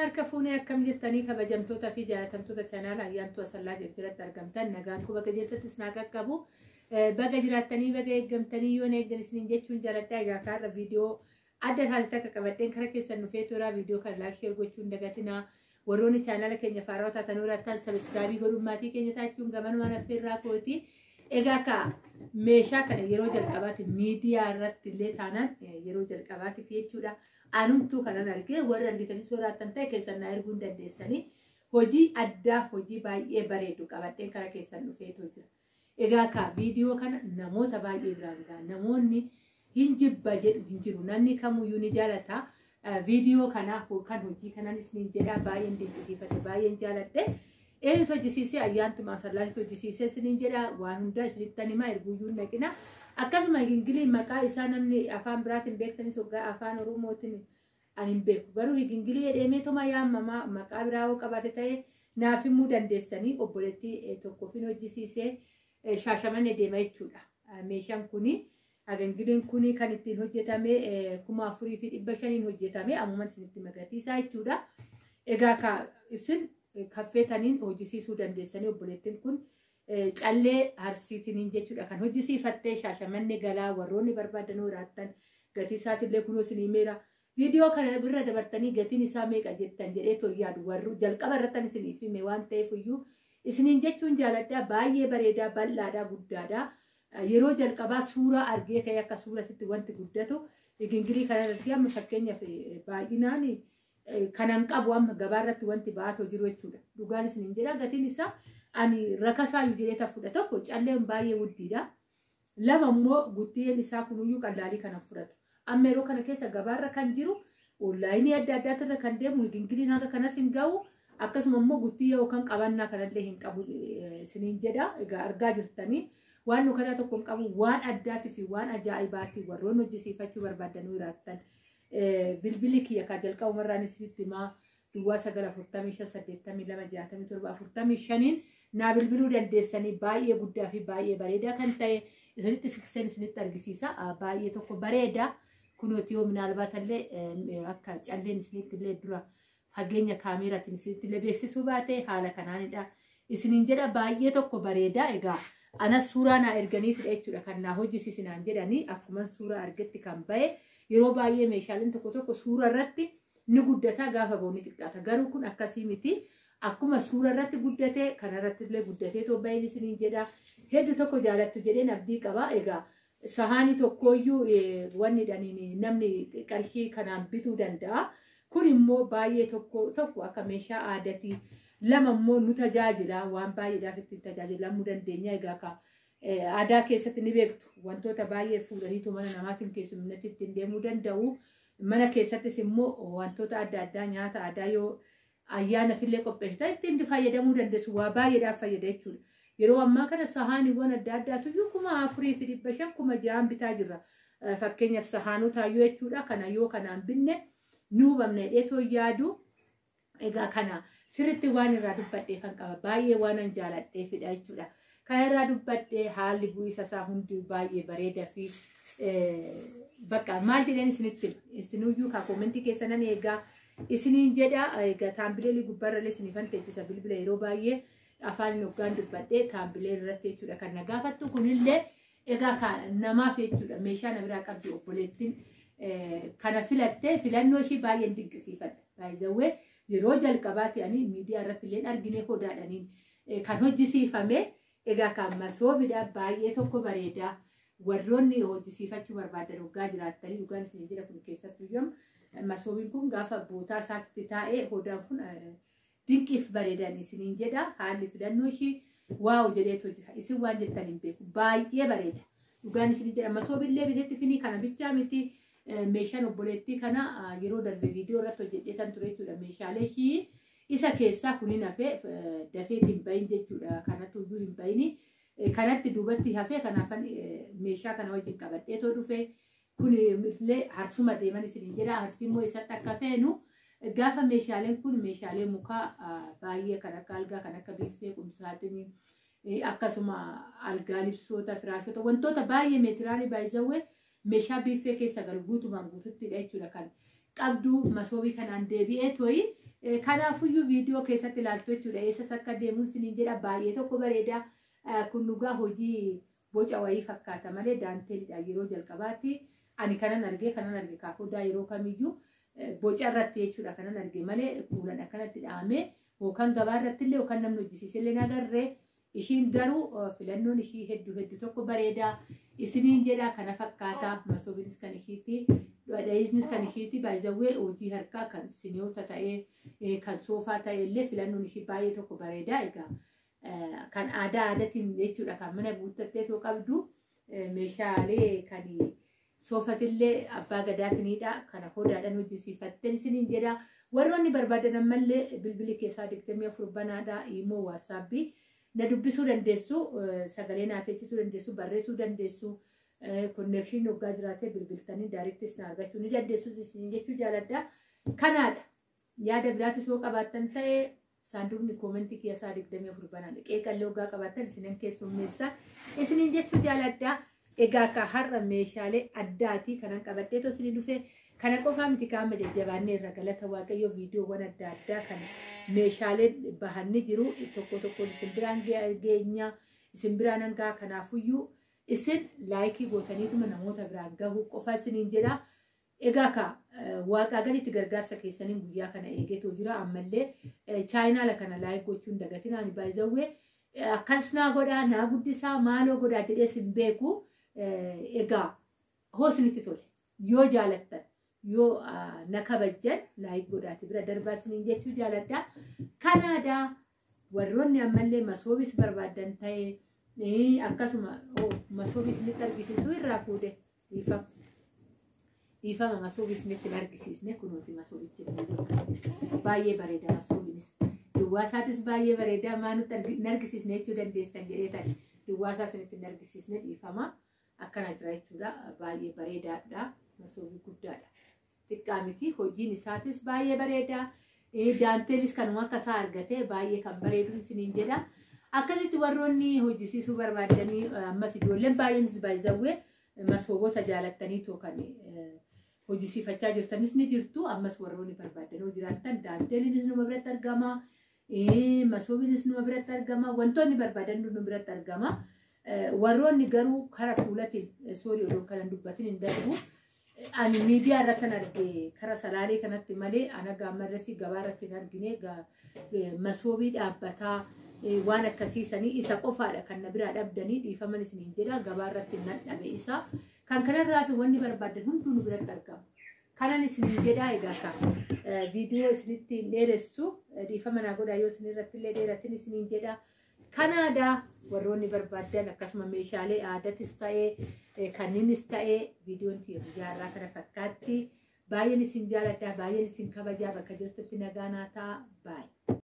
Harka fuunee akkam jirtanii kabajamtoota fi jaalatamtoota chaanaala ayyaantu asallaa jirjiratti argamtan nagaan kuba qajeeltattis naa qaqqabu baga jiraattanii baga eeggamtanii yoon eeggan isiniin jechuun jaaladhaa egaa kaarra viidiyoo adda taasisaa akka qabadheen kara keessan dhufee toora viidiyoo kan laayik sheer gochuun dagatinaa warroonni chaanaala keenya faaraa taatan horattan sabiskiraabii godhummaatii keenya taachuun gamanuma affeerraa kooti egaa ka meeshaa kana yeroo jalqabaati miidiyaa irratti illee taanaan yeroo jalqabaati jechuudha. Anumtuu kanan argee warra argitanii soraatan ta'e keessan na erguu dandeessanii hojii addaa hojii baay'ee bareedu qabadheen kara keessan dhufeetu jira. Egaa ka viidiyoo kana namoota baay'ee biraa biraa namoonni hin jibba jedhu hin jiru namni kamuyyuu ni jaalata viidiyoo kana kan hojii kananis ni jedha baay'een dinqisiifate baay'een jaaladhe eenyutu hojjisiisee ayyaantuma sallaatti hojjisiisee isiniin jedha waan hundaa isinitti himaa erguuyyuu naqina. Akkasuma higingilii maqaa isaa namni afaan biraatiin beektanis hoggaa afaan oromootiin ani hin beeku garuu higingilii hedheemeetuma yaammamaa maqaa biraa hoo qabaate ta'e naaf himuu dandeessanii obboleettii tokkoofiin hojjisiisee Shaashamannee deema jechuudha. Meeshaan kuni higingiliin kuni kan ittiin hojjetame 4,500 hojjetame ammumaan isinitti magatiisaa jechuudha. Egaa ka isin kaffeetaniin hojjisiisuu dandeessanii obboleettiin kun. Callee harsiitiin jechuudha kan hojjisiifattee Shaashamannee galaa warroonni barbaadanuu raattan gatii isaatiillee kunoo isin himeera viidiyoo kana birra dabartanii gatiin isaa meeqa jettan jedhee too yaadu warru jalqaba irrattan isiniif hime waan ta'eef iyyuu isiniin jechuun jaaladhaa baay'ee bareedaa bal'aadhaa guddaadhaa yeroo jalqabaa suuraa argee ka'ee akka suuratitti wanti guddatu higingilii kana argee amma fakkeenyaaf baay'inaan kanan qabu amma gabaarratti wanti ba'atoo jiru jechuudha dhugaan isiniin jedha gatiin isaa. Ani rakasaa yujireeta fudha tokko calleen baay'ee guddiidha. Lama immoo guddeen isaa kunuyyuu qallaalii kana fudhatu. Amma yeroo kana keessa gabaarra kan jiru onlaayinii adda addaatti kan deemu higingiliin hanga kanas hin ga'u akkasuma immoo guddii yookaan qabannaa kanallee hin qabu isiniin jedha. Egaa argaa jirtanii waan nukataa tokko hin qabu waan addaatii fi waan ajaa'ibaatti warroonni hojjisiifachuu barbaadanuu jiraattan bilbilli kiyya kan jalqabumarraan isinitti himaa duwwaa 945 naa bilbiluu dandeessanii baay'ee guddaa fi baay'ee bareedaa kan ta'e isinitti fikseen isinitti argisiisa baay'ee tokko bareeda kunuuti yoo minaalbaatallee akka calleen isinitti illee dura fageenya kaameeraatiin isinitti illee beeksisuu baate haala kanaanidha isiniin jedha baay'ee tokko bareeda egaa anas suuraa naa erganiitidha jechuudha kan naa hojjisiisinaan jedhanii akkuma suuraa argetti kan ba'e yeroo baay'ee meeshaaleen tokko tokko suura irratti ni guddataa gaafa boonni xiqqaata garuu kun akkasii miti. Akkuma suura irratti guddatee kanarratti illee guddatee tobba'een isiniin jedha hedduu tokko jaalattu jedheen abdii qaba egaa sahaanii tokkooyyuu wanni dhaniin namni qarshii kanaan bituu danda'a kun immoo baay'ee tokko akka meeshaa aadaatii lama immoo nu tajaajila waan baay'eedhaaf ittiin tajaajilamuu dandeenya egaa ka aadaa keessatti ni beektu wantoota baay'ee fuudhaniitu mana namaatiin keessummaatti ittiin deemuu danda'u mana keessattis immoo wantoota adda addaa nyaata aadaa yoo ayyaana fillee qopheessita ittiin fayyadamuu dandeessu waa baay'eedhaaf fayyada jechuudha. Yeroo ammaa kana sahaaniiwwan adda addaatu iyyuu 4,500 6,000 bitaa jirra. Fakkeenyaaf sahaanota iyyuu jechuudha kana yoo kanaan binne nu hubamne dheetoo yaadu egaa kana sirriitti waan irraa dubbadhee kan qaba baay'ee waan an jaaladheefidha jechuudha. Kan irraa dubbadhee haalli bu'iisa isaa hundi baay'ee bareedaa fi bakka maal jedhan isinitti isinuyyuu kaa koomentii keessanan eegaa. Isiniin jedha egaa taambileelii gubbaarrallee isiniifan teessisa bilbila yeroo baay'ee afaan hoggaan dubbadhee taambilee irratti jechuudha kan na gaafattu kunillee egaa kan namaaf jechuudha meeshaa na biraa qabdi obboleettiin kana filattee filannoo ishii baay'een dinqisiifadha. Baay'izawwee yeroo jalqabaati ani miidiyaa irratti illee arginee hodaadhaniin kan hojjisiifame egaa kan masoobiidha baay'ee tokko bareedaa warroonni hojjisiifachuu barbaadan hoggaa jiraattanii dhugaan isin jira kun keessattuu yoo masoobiin kun gaafa bootaa isaatti taa'ee hodaan kun dinqiif bareedan isiniin jedha haalli filannoo ishii waaw jedheetu jira isin waan jettan hin beeku baay'ee bareeda dhugaan isin jedha masoobillee bitetti finii kana bichaa miti meeshaan obboleettii kana yeroo darbe viidiyoo irratti hojjedheetan ture jechuudha meeshaalee ishii isa keessaa kuniin hafee dafeet hin bahin jechuudha kanatu iyyuu hin bahini kanatti duubatti hafee kanaafan meeshaa kana wajjin qabadheetoo dhufee. Kun illee harsuma deeman isiniin jedha harsi immoo isatti akka feenu gaafa meeshaaleen kun meeshaalee mukaa baay'ee kan akka algaa kan akka biiffee qumsaatiin akkasuma algaa libsoota firaashota wantoota baay'ee meetiraalii baay'izawwee meeshaa biiffee keessa galu guutumaan guututtidha jechuudha kan qabdu masoobii kanaan deebi'ee toyi Kanaafuyyuu viidiyoo keessatti ilaaltu jechuudha. Eessas akka deemuun isiniin jedha baay'ee tokko bareeda. Kun dhugaa hojii boca wayii fakkaata malee daanteelidha yeroo jalqabaatti. Ani kanan arge kaafuudhaa yeroo kamiyyuu boca irratti jechuudha kanan arge malee kuulan akkanatti dhahamee yookaan gabaa irratti illee yookaan namni hojjisiise illee nagarree. Ishiin garuu filannoon ishii hedduu tokko bareeda. Isiniin jedha kana fakkaata. Masoobinis kan ishiiti. Dhaadhiisnis kan ishiiti. Baay'ee hojii harkaa kan siniyoota ta'ee kan soofaa ta'e illee filannoon ishii baay'ee tokko bareeda. Egaa kan aadaatiin jechuudha kan mana guuttattee too qabdu meeshaalee kan soofatillee abbaa gadaatinidha. Kana hodaadhaan hojjisiifatten isiniin jedha. Warroonni barbaadan ammallee bilbili keessaa 24 banaadha. Immoo waasaapbii. Na dubbisuu dandeessu, sagalee naa teessisuu dandeessu, barreessuu dandeessu, konnekshiin hoggaa jiraatee bilbiltanii daariiktis na argachuu ni dandeessu isin jechuu jaaladha. Kanaadha. Yaada biraatis yoo qabaattan ta'e saanduqni koomentii keessaa 24 banaan qeeqallee hoggaa qabaattan isinin keessummeessa isinin jechuu jaaladha. Egaa akka har'a meeshaalee addaatii kanan qabadhee too isin dhufee kana qofaa miti kaa'ama jajjabaannee irra galata waaqayyoo viidiyoowwan adda addaa kan meeshaalee bahanni jiru tokko isin biraan geenya isin biraan hangaa kanaafuyyuu isin laayikii gootaniituma namoota biraan gahuu qofa isiniin jedha. Egaa akka waaqaa gaditti gargaarsa keessaniin guyyaa kana eegeetoo jira ammallee chaayinaala kana laayik gochuun dagatiin ani baay'ee akkas naa godhaa naa guddisaa maaloo godhaa jedhee sin beeku. Egaa hoosnitti tole yoo jaalattan. Yoo na kabajjan laayik godhaati bira darbaa isiniin jechuu jaaladha. Kanaadaa warroonni ammallee masoobis barbaadan ta'e akkasuma masoobis nitti argisiisuu irraa fuudhe dhiifama masoobis nitti argisiisne kunuuti masoobichi baay'ee bareeda masoobinis duwwaasaatis baay'ee bareeda maa nutti argisiisne jechuu dandeessan jedhee ta'e duwwaasaas nitti argisiisne dhiifama akkana jira jechuudha baay'ee bareedaadha masoobii guddaadha. Xiqqaa miti hojiin isaatis baay'ee bareeda. Daanteelis kanuma akka isaa argate baay'ee kan bareedu isiniin jedha. Akkasitti warroonni hojjisiisuu barbaadanii ammas ijoolleen baay'eenis baay'ee masoobota jaalattanii too kan hojjisiifachaa jirtanis ni jirtu. Ammas warroonni barbaadanoo jiraattan daanteelinis numa biratti argama. Masoobinis numa biratti argama. Wantoonni barbaadan nu biratti argama. Warroonni garuu karaa fuulatiin soorii odoo kanan dubbatin hin darbu. Ani miidiyaa irratti arge karaa salaalee kanatti malee ana gaammarrasii gabaa irratti hin argine masoobii dhaabbataa waan akkasiisanii isa qofaadha kan na biraa dhabdanii dhiifaman isiniin jedha gabaa irratti nan dhabe isa kan kanarraa fi wanni barbaadan hunduu nu biratti argama. Kanan isiniin jedha egaa kan viidiyoo isinitti dheeressu dhiifama naa godhaa yoo isin irratti illee dheeratin isiniin jedha. Kanaadaa warroonni barbaadan akkasuma meeshaalee aadaatis ta'ee kanniinis ta'ee viidiyoon guyyaa irraa kana fakkaatti baay'een isin jaaladha baay'een isin kabajaa bakka jirtutti nagaa naa ta'a baay'ee.